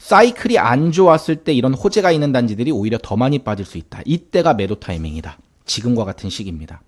사이클이 안 좋았을 때 이런 호재가 있는 단지들이 오히려 더 많이 빠질 수 있다. 이때가 매도 타이밍이다. 지금과 같은 시기입니다.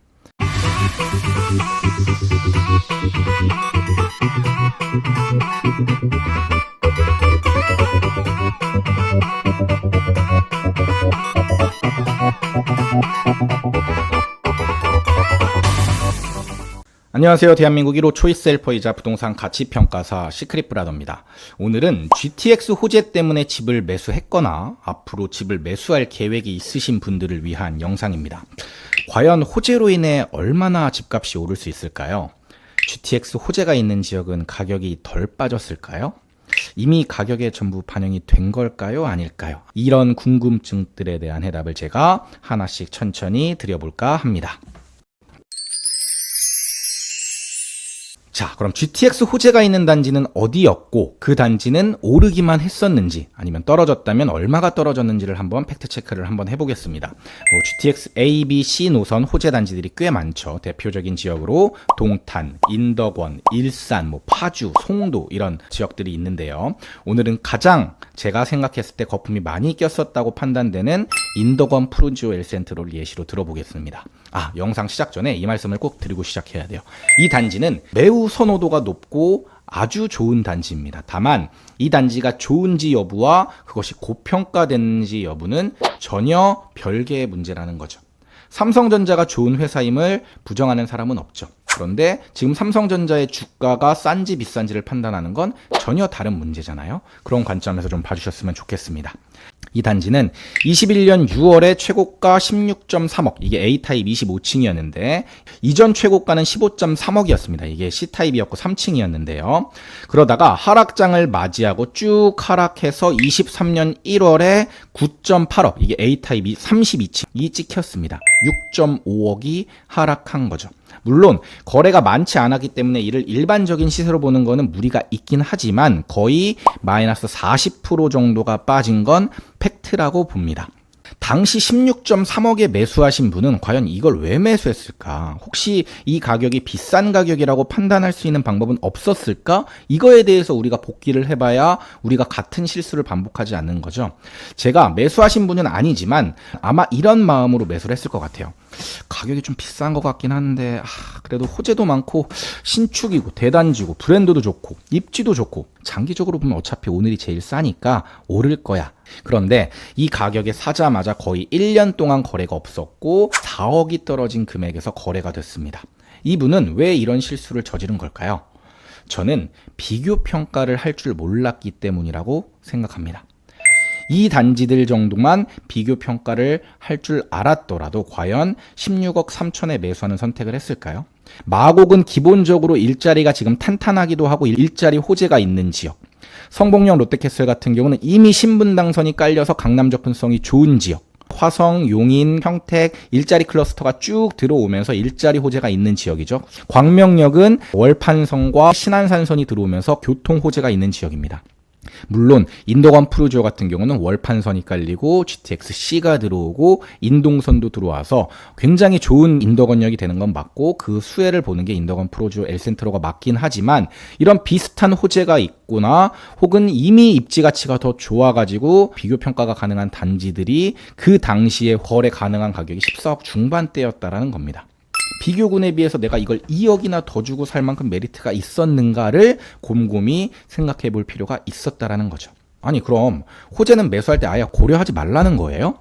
안녕하세요. 대한민국 1호 초이스 헬퍼이자 부동산 가치평가사 시크릿브라더입니다. 오늘은 GTX 호재 때문에 집을 매수했거나 앞으로 집을 매수할 계획이 있으신 분들을 위한 영상입니다. 과연 호재로 인해 얼마나 집값이 오를 수 있을까요? GTX 호재가 있는 지역은 가격이 덜 빠졌을까요? 이미 가격에 전부 반영이 된 걸까요? 아닐까요? 이런 궁금증들에 대한 해답을 제가 하나씩 천천히 드려볼까 합니다. 자, 그럼 GTX 호재가 있는 단지는 어디였고 그 단지는 오르기만 했었는지 아니면 떨어졌다면 얼마가 떨어졌는지를 한번 팩트체크를 한번 해보겠습니다. GTX A, B, C 노선 호재 단지들이 꽤 많죠. 대표적인 지역으로 동탄, 인덕원, 일산, 파주, 송도 이런 지역들이 있는데요. 오늘은 가장 제가 생각했을 때 거품이 많이 꼈었다고 판단되는 인덕원 푸르지오 엘센트로를 예시로 들어보겠습니다. 영상 시작 전에 이 말씀을 꼭 드리고 시작해야 돼요. 이 단지는 매우 선호도가 높고 아주 좋은 단지입니다. 다만 이 단지가 좋은지 여부와 그것이 고평가됐는지 여부는 전혀 별개의 문제라는 거죠. 삼성전자가 좋은 회사임을 부정하는 사람은 없죠. 그런데 지금 삼성전자의 주가가 싼지 비싼지를 판단하는 건 전혀 다른 문제잖아요. 그런 관점에서 좀 봐주셨으면 좋겠습니다. 이 단지는 21년 6월에 최고가 16.3억, 이게 A타입 25층이었는데 이전 최고가는 15.3억이었습니다. 이게 C타입이었고 3층이었는데요. 그러다가 하락장을 맞이하고 쭉 하락해서 23년 1월에 9.8억, 이게 A타입이 32층이 찍혔습니다. 6.5억이 하락한 거죠. 물론 거래가 많지 않았기 때문에 이를 일반적인 시세로 보는 거는 무리가 있긴 하지만 거의 마이너스 40% 정도가 빠진 건 팩트라고 봅니다. 당시 16.3억에 매수하신 분은 과연 이걸 왜 매수했을까? 혹시 이 가격이 비싼 가격이라고 판단할 수 있는 방법은 없었을까? 이거에 대해서 우리가 복기를 해봐야 우리가 같은 실수를 반복하지 않는 거죠. 제가 매수하신 분은 아니지만 아마 이런 마음으로 매수를 했을 것 같아요. 가격이 좀 비싼 것 같긴 한데 그래도 호재도 많고 신축이고 대단지고 브랜드도 좋고 입지도 좋고 장기적으로 보면 어차피 오늘이 제일 싸니까 오를 거야. 그런데 이 가격에 사자마자 거의 1년 동안 거래가 없었고 4억이 떨어진 금액에서 거래가 됐습니다. 이분은 왜 이런 실수를 저지른 걸까요? 저는 비교 평가를 할 줄 몰랐기 때문이라고 생각합니다. 이 단지들 정도만 비교 평가를 할 줄 알았더라도 과연 16억 3천에 매수하는 선택을 했을까요? 마곡은 기본적으로 일자리가 지금 탄탄하기도 하고 일자리 호재가 있는 지역. 성복역 롯데캐슬 같은 경우는 이미 신분당선이 깔려서 강남 접근성이 좋은 지역. 화성, 용인, 평택 일자리 클러스터가 쭉 들어오면서 일자리 호재가 있는 지역이죠. 광명역은 월판선과 신안산선이 들어오면서 교통 호재가 있는 지역입니다. 물론 인덕원 푸르지오 같은 경우는 월판선이 깔리고 GTX-C가 들어오고 인동선도 들어와서 굉장히 좋은 인덕원역이 되는 건 맞고 그 수혜를 보는 게 인덕원 푸르지오 엘센트로가 맞긴 하지만 이런 비슷한 호재가 있거나 혹은 이미 입지 가치가 더 좋아가지고 비교 평가가 가능한 단지들이 그 당시에 거래 가능한 가격이 14억 중반대였다라는 겁니다. 비교군에 비해서 내가 이걸 2억이나 더 주고 살 만큼 메리트가 있었는가를 곰곰이 생각해 볼 필요가 있었다라는 거죠. 아니 그럼 호재는 매수할 때 아예 고려하지 말라는 거예요?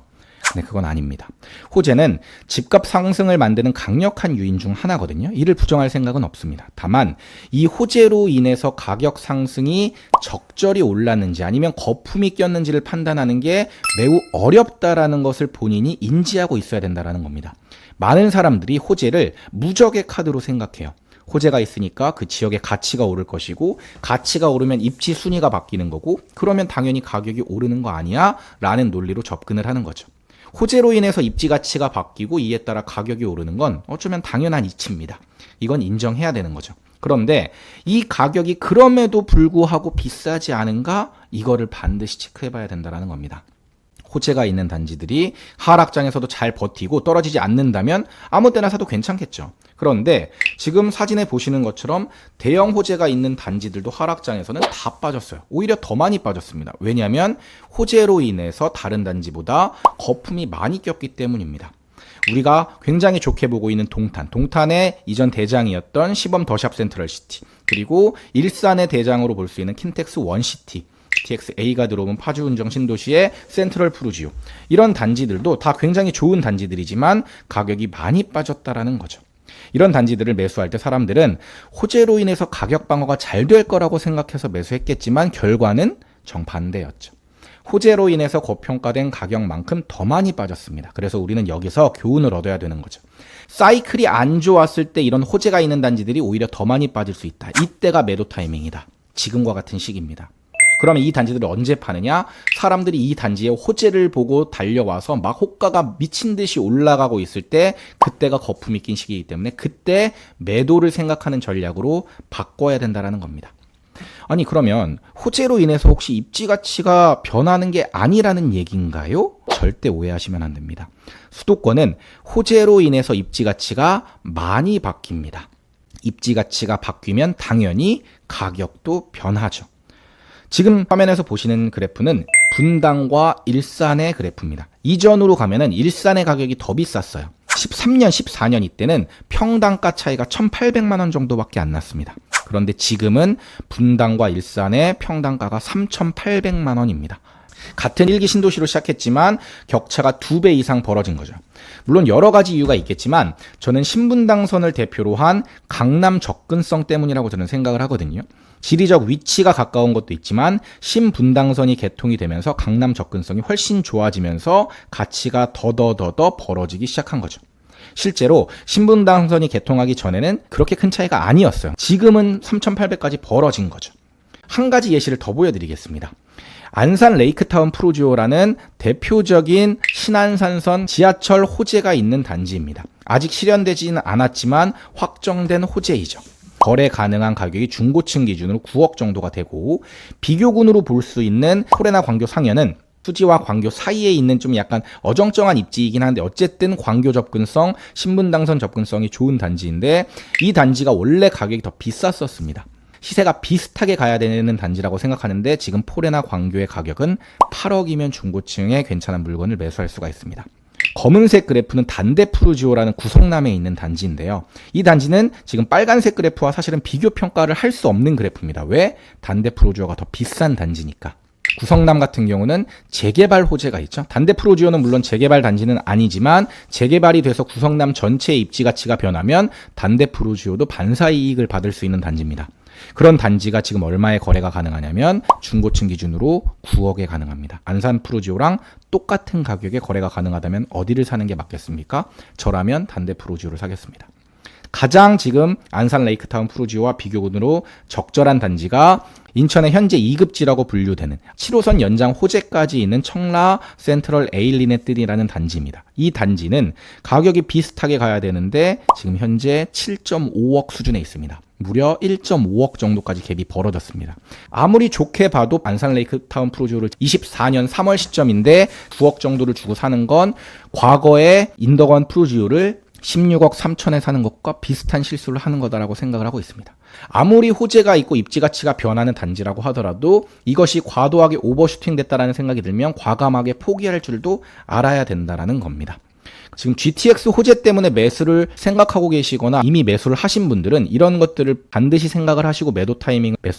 네, 그건 아닙니다. 호재는 집값 상승을 만드는 강력한 요인 중 하나거든요. 이를 부정할 생각은 없습니다. 다만 이 호재로 인해서 가격 상승이 적절히 올랐는지 아니면 거품이 꼈는지를 판단하는 게 매우 어렵다라는 것을 본인이 인지하고 있어야 된다는 겁니다. 많은 사람들이 호재를 무적의 카드로 생각해요. 호재가 있으니까 그 지역의 가치가 오를 것이고 가치가 오르면 입지 순위가 바뀌는 거고 그러면 당연히 가격이 오르는 거 아니야? 라는 논리로 접근을 하는 거죠. 호재로 인해서 입지 가치가 바뀌고 이에 따라 가격이 오르는 건 어쩌면 당연한 이치입니다. 이건 인정해야 되는 거죠. 그런데 이 가격이 그럼에도 불구하고 비싸지 않은가? 이거를 반드시 체크해 봐야 된다는 겁니다. 호재가 있는 단지들이 하락장에서도 잘 버티고 떨어지지 않는다면 아무 때나 사도 괜찮겠죠. 그런데 지금 사진에 보시는 것처럼 대형 호재가 있는 단지들도 하락장에서는 다 빠졌어요. 오히려 더 많이 빠졌습니다. 왜냐하면 호재로 인해서 다른 단지보다 거품이 많이 꼈기 때문입니다. 우리가 굉장히 좋게 보고 있는 동탄의 이전 대장이었던 시범 더샵 센트럴시티, 그리고 일산의 대장으로 볼 수 있는 킨텍스 원시티, GTX-A가 들어오면 파주운정 신도시의 센트럴 푸르지오, 이런 단지들도 다 굉장히 좋은 단지들이지만 가격이 많이 빠졌다라는 거죠. 이런 단지들을 매수할 때 사람들은 호재로 인해서 가격 방어가 잘 될 거라고 생각해서 매수했겠지만 결과는 정반대였죠. 호재로 인해서 고평가된 가격만큼 더 많이 빠졌습니다. 그래서 우리는 여기서 교훈을 얻어야 되는 거죠. 사이클이 안 좋았을 때 이런 호재가 있는 단지들이 오히려 더 많이 빠질 수 있다. 이때가 매도 타이밍이다. 지금과 같은 시기입니다. 그러면 이 단지들을 언제 파느냐? 사람들이 이 단지의 호재를 보고 달려와서 막 호가가 미친 듯이 올라가고 있을 때, 그때가 거품이 낀 시기이기 때문에 그때 매도를 생각하는 전략으로 바꿔야 된다는 겁니다. 아니, 그러면 호재로 인해서 혹시 입지 가치가 변하는 게 아니라는 얘기인가요? 절대 오해하시면 안 됩니다. 수도권은 호재로 인해서 입지 가치가 많이 바뀝니다. 입지 가치가 바뀌면 당연히 가격도 변하죠. 지금 화면에서 보시는 그래프는 분당과 일산의 그래프입니다. 이전으로 가면은 일산의 가격이 더 비쌌어요. 13년, 14년 이때는 평당가 차이가 1,800만 원 정도밖에 안 났습니다. 그런데 지금은 분당과 일산의 평당가가 3,800만 원입니다. 같은 1기 신도시로 시작했지만 격차가 2배 이상 벌어진 거죠. 물론 여러 가지 이유가 있겠지만 저는 신분당선을 대표로 한 강남 접근성 때문이라고 저는 생각을 하거든요. 지리적 위치가 가까운 것도 있지만 신분당선이 개통이 되면서 강남 접근성이 훨씬 좋아지면서 가치가 더더 벌어지기 시작한 거죠. 실제로 신분당선이 개통하기 전에는 그렇게 큰 차이가 아니었어요. 지금은 3,800까지 벌어진 거죠. 한 가지 예시를 더 보여드리겠습니다. 안산 레이크타운 푸르지오라는 대표적인 신안산선 지하철 호재가 있는 단지입니다. 아직 실현되지는 않았지만 확정된 호재이죠. 거래 가능한 가격이 중고층 기준으로 9억 정도가 되고, 비교군으로 볼 수 있는 코레나 광교 상현은 수지와 광교 사이에 있는 좀 약간 어정쩡한 입지이긴 한데 어쨌든 광교 접근성, 신분당선 접근성이 좋은 단지인데, 이 단지가 원래 가격이 더 비쌌었습니다. 시세가 비슷하게 가야 되는 단지라고 생각하는데 지금 포레나 광교의 가격은 8억이면 중고층에 괜찮은 물건을 매수할 수가 있습니다. 검은색 그래프는 단대 푸르지오라는 구성남에 있는 단지인데요. 이 단지는 지금 빨간색 그래프와 사실은 비교 평가를 할 수 없는 그래프입니다. 왜? 단대 푸르지오가 더 비싼 단지니까. 구성남 같은 경우는 재개발 호재가 있죠. 단대 푸르지오는 물론 재개발 단지는 아니지만 재개발이 돼서 구성남 전체의 입지 가치가 변하면 단대 푸르지오도 반사이익을 받을 수 있는 단지입니다. 그런 단지가 지금 얼마에 거래가 가능하냐면 중고층 기준으로 9억에 가능합니다. 안산 푸르지오랑 똑같은 가격에 거래가 가능하다면 어디를 사는 게 맞겠습니까? 저라면 단대 푸르지오를 사겠습니다. 가장 지금 안산 레이크타운 푸르지오와 비교군으로 적절한 단지가 인천의 현재 2급지라고 분류되는 7호선 연장 호재까지 있는 청라 센트럴 에일리넷들이라는 단지입니다. 이 단지는 가격이 비슷하게 가야 되는데 지금 현재 7.5억 수준에 있습니다. 무려 1.5억 정도까지 갭이 벌어졌습니다. 아무리 좋게 봐도 안산 레이크타운 푸르지오를 24년 3월 시점인데 9억 정도를 주고 사는 건 과거의 인덕원 푸르지오를 16억 3천에 사는 것과 비슷한 실수를 하는 거다라고 생각을 하고 있습니다. 아무리 호재가 있고 입지 가치가 변하는 단지라고 하더라도 이것이 과도하게 오버슈팅 됐다라는 생각이 들면 과감하게 포기할 줄도 알아야 된다라는 겁니다. 지금 GTX 호재 때문에 매수를 생각하고 계시거나 이미 매수를 하신 분들은 이런 것들을 반드시 생각을 하시고 매수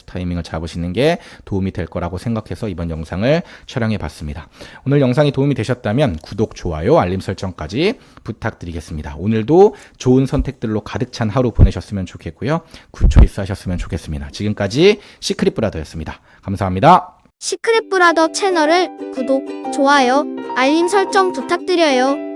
타이밍을 잡으시는 게 도움이 될 거라고 생각해서 이번 영상을 촬영해 봤습니다. 오늘 영상이 도움이 되셨다면 구독, 좋아요, 알림 설정까지 부탁드리겠습니다. 오늘도 좋은 선택들로 가득 찬 하루 보내셨으면 좋겠고요. 굿초이스 하셨으면 좋겠습니다. 지금까지 시크릿 브라더였습니다. 감사합니다. 시크릿 브라더 채널을 구독, 좋아요, 알림 설정 부탁드려요.